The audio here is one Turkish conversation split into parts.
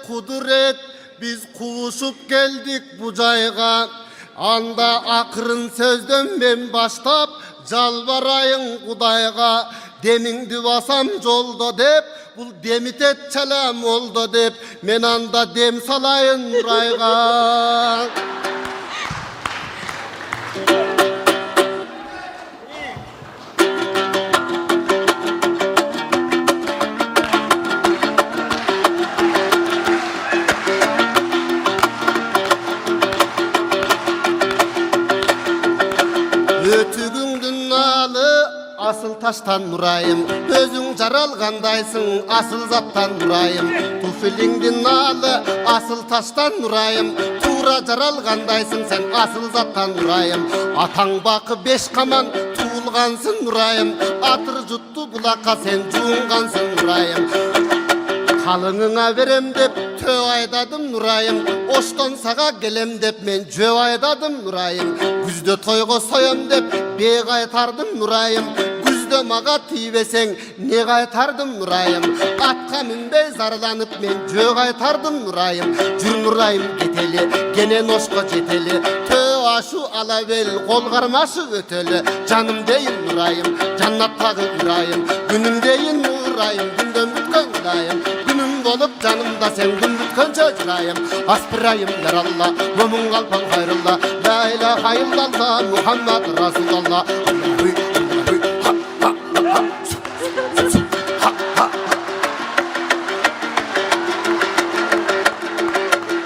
kudret biz kuvuşup geldik bu cayga. Anda akırın sözden ben başlap jalbarayın Kudayga. Demingdi basam jolda dep bul demitet çalam oldu dep men anda dem salayın Nurayga. Ötügündün nalı asıl taştan Nurayım. Özün jaralgandaysın asıl zattan Nurayım. Tufilingdin nalı asıl taştan Nurayım. Tuğra jaralgandaysın sen asıl zattan Nurayım. Ataң bakı beş kaman tuğulgansın Nurayım. Atır juttu bulaka sen juğungansın Nurayım. Kalınına verem dep tö aydadım Nurayım. Oşton sağa gelem dep men jö aydadım Nurayım. Güzde toygo soyam dep be kaytardım Nurayım. Güzde maga tiyveseng ne kaytardım Nurayım. Atka minbey zarlanıp men jö kaytardım Nurayım. Jür Nurayım geteli gene noşko jeteli. Tö aşu alavel kol karmaşı öteli. Canım deyin Nurayım jannattagı Nurayım. Günüm deyin Nurayım gündem bitken Nurayım. Olup canımda sen gün bütkönce jirayım. Aspirayım yarallah, mömün kalpan hayrullah. La ilahe illallah, Muhammed Resulallah.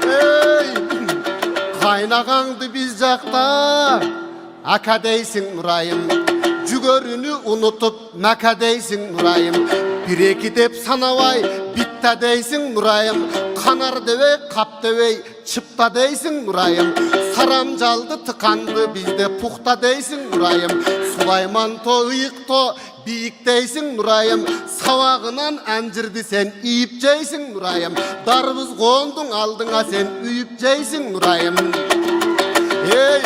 Ey, kaynağandı biz jakta, aka deysin Nurayım. Jügörünü unutup maka deysin Nurayım. Bir iki dep sanavay bitta deysin Nurayım. Kanar devey kap devey çıpta deysin Nurayım. Saramcaldı tıkandı bizde puhta deysin Nurayım. Sulayman to ıyık to biyik deysin Nurayım. Savağınan ancırdı sen iyip ceysin Nurayım. Darbız kondun aldığına sen üyüp ceysin Nurayım. Ey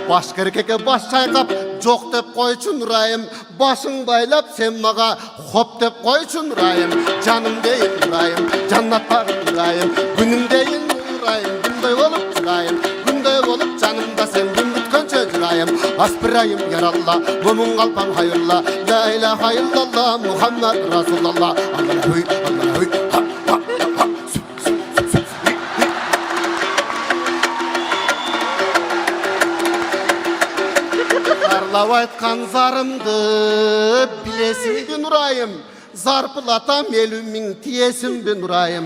başka erkeke baş çaykap жоқ деп қойчу Нұрайым. Басың байлап сен маға хоп деп қойчу Нұрайым. Жаным дейін Нұрайым, жаннаттағы Нұрайым. Күнім дейін Нұрайым, күндай болып жүрайым. Күндай болып жанымда сен күн бүткенше жүрайым. Аспирайым яралла, өмің қалпан хайырла. Ла илаха илlallah, Muhammed Resulallah. Аллахуй, Аллахуй, Arlap aytkan zarımdı bilesin be Nurayım. Zarpılatam elimin tiyesin be Nurayım.